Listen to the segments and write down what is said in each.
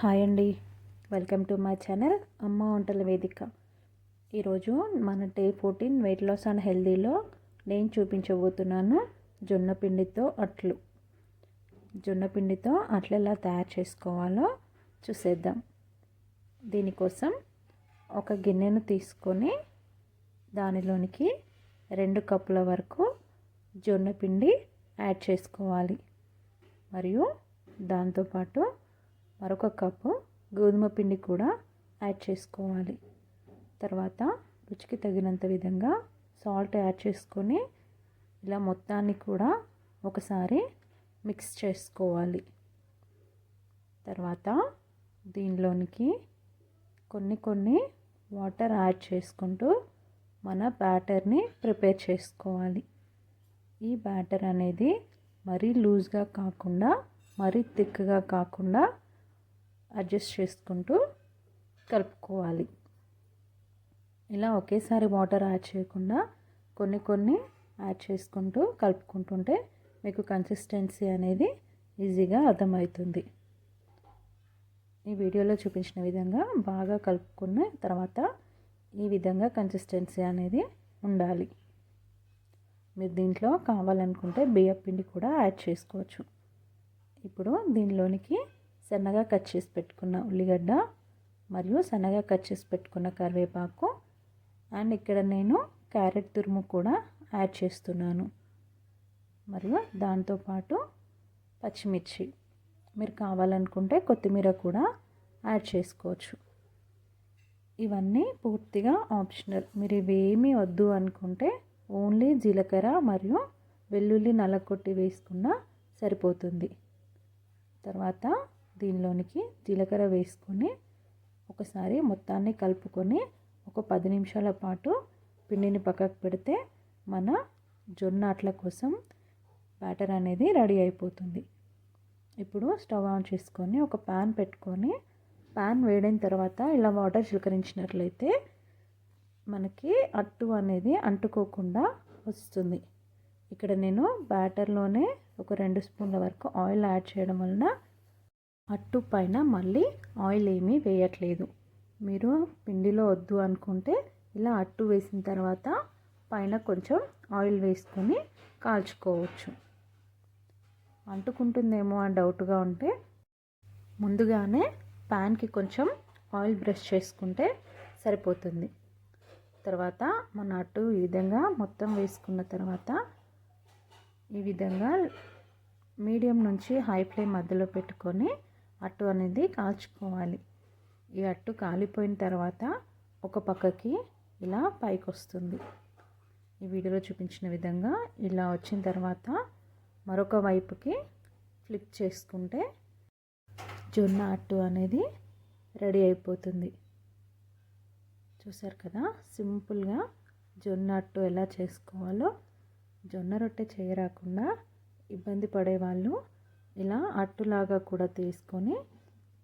Hi అండి, welcome to my channel అమ్మ వంటల వేదిక. ఈరోజు మన డే 14 వెయిట్ లాస్ అండ్ హెల్దీలో నేను చూపించబోతున్నాను జొన్న పిండితో అట్లు. జొన్న పిండితో అట్లు ఎలా తయారు చేసుకోవాలో చూసేద్దాం. దీనికోసం ఒక గిన్నెను తీసుకొని దానిలోనికి 2 కప్పుల వరకు జొన్న పిండి యాడ్ చేసుకోవాలి. మరియు దాంతోపాటు మరొక కప్పు గోధుమ పిండి కూడా యాడ్ చేసుకోవాలి. తర్వాత రుచికి తగినంత విధంగా సాల్ట్ యాడ్ చేసుకొని ఇలా మొత్తాన్ని కూడా ఒకసారి మిక్స్ చేసుకోవాలి. తర్వాత దీనిలోనికి కొన్ని వాటర్ యాడ్ చేసుకుంటూ మన బ్యాటర్ని ప్రిపేర్ చేసుకోవాలి. ఈ బ్యాటర్ అనేది మరీ లూజ్గా కాకుండా మరీ థిక్గా కాకుండా అడ్జస్ట్ చేసుకుంటూ కలుపుకోవాలి. ఇలా ఒకేసారి వాటర్ యాడ్ చేయకుండా కొన్ని యాడ్ చేసుకుంటూ కలుపుకుంటుంటే మీకు కన్సిస్టెన్సీ అనేది ఈజీగా అర్థమవుతుంది. ఈ వీడియోలో చూపించిన విధంగా బాగా కలుపుకున్న తర్వాత ఈ విధంగా కన్సిస్టెన్సీ అనేది ఉండాలి. మీరు దీంట్లో కావాలనుకుంటే బియ్యం పిండి కూడా యాడ్ చేసుకోవచ్చు. ఇప్పుడు దీనిలోనికి సన్నగా కట్ చేసి పెట్టుకున్న ఉల్లిగడ్డ మరియు సన్నగా కట్ చేసి పెట్టుకున్న కరివేపాకు అండ్ ఇక్కడ నేను క్యారెట్ తురుము కూడా యాడ్ చేస్తున్నాను. మరియు దాంతోపాటు పచ్చిమిర్చి, మీరు కావాలనుకుంటే కొత్తిమీర కూడా యాడ్ చేసుకోవచ్చు. ఇవన్నీ పూర్తిగా ఆప్షనల్. మీరు ఇవేమీ వద్దు అనుకుంటే ఓన్లీ జీలకర్ర మరియు వెల్లుల్లి నల్లకొట్టి వేసుకున్నా సరిపోతుంది. తర్వాత దీనిలోనికి జీలకర్ర వేసుకొని ఒకసారి మొత్తాన్ని కలుపుకొని ఒక 10 నిమిషాల పాటు పిండిని పక్కకు పెడితే మన జొన్న అట్ల కోసం బ్యాటర్ అనేది రెడీ అయిపోతుంది. ఇప్పుడు స్టవ్ ఆన్ చేసుకొని ఒక ప్యాన్ పెట్టుకొని ప్యాన్ వేడైన తర్వాత ఇలా వాటర్ చిలకరించినట్లయితే మనకి అట్టు అనేది అంటుకోకుండా వస్తుంది. ఇక్కడ నేను బ్యాటర్లోనే ఒక 2 స్పూన్ల వరకు ఆయిల్ యాడ్ చేయడం వలన అట్టు పైన మళ్ళీ ఆయిల్ ఏమీ వేయట్లేదు. మీరు పిండిలో వద్దు అనుకుంటే ఇలా అట్టు వేసిన తర్వాత పైన కొంచెం ఆయిల్ వేసుకొని కాల్చుకోవచ్చు. అంటుకుంటుందేమో అని డౌట్గా ఉంటే ముందుగానే ప్యాన్కి కొంచెం ఆయిల్ బ్రష్ చేసుకుంటే సరిపోతుంది. తర్వాత మన అట్టు ఈ విధంగా మొత్తం వేసుకున్న తర్వాత ఈ విధంగా మీడియం నుంచి హై ఫ్లేమ్ మధ్యలో పెట్టుకొని అట్టు అనేది కాల్చుకోవాలి. ఈ అట్టు కాలిపోయిన తర్వాత ఒక పక్కకి ఇలా పైకి వస్తుంది. ఈ వీడియోలో చూపించిన విధంగా ఇలా వచ్చిన తర్వాత మరొక వైపుకి ఫ్లిప్ చేసుకుంటే జొన్న అట్టు అనేది రెడీ అయిపోతుంది. చూసారు కదా, సింపుల్గా జొన్న అట్టు ఎలా చేసుకోవాలో. జొన్న రొట్టె చేయరాకుండా ఇబ్బంది పడేవాళ్ళు ఇలా అట్టులాగా కూడా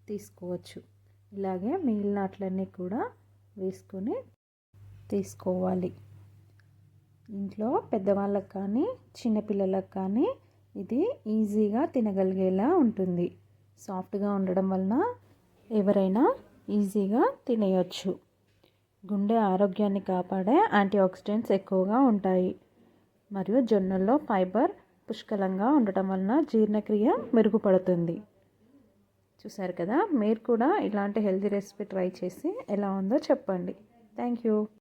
తీసుకోవచ్చు. ఇలాగే మిగిలిన అట్లన్నీ కూడా వేసుకొని తీసుకోవాలి. ఇంట్లో పెద్దవాళ్ళకి కానీ చిన్నపిల్లలకు కానీ ఇది ఈజీగా తినగలిగేలా ఉంటుంది. సాఫ్ట్గా ఉండడం వలన ఎవరైనా ఈజీగా తినేయచ్చు. గుండె ఆరోగ్యాన్ని కాపాడే యాంటీ ఆక్సిడెంట్స్ ఎక్కువగా ఉంటాయి. మరియు జొన్నల్లో ఫైబర్ పుష్కలంగా ఉండటం వలన జీర్ణక్రియ మెరుగుపడుతుంది. చూసారు కదా, మీరు కూడా ఇలాంటి హెల్తీ రెసిపీ ట్రై చేసి ఎలా ఉందో చెప్పండి. Thank you.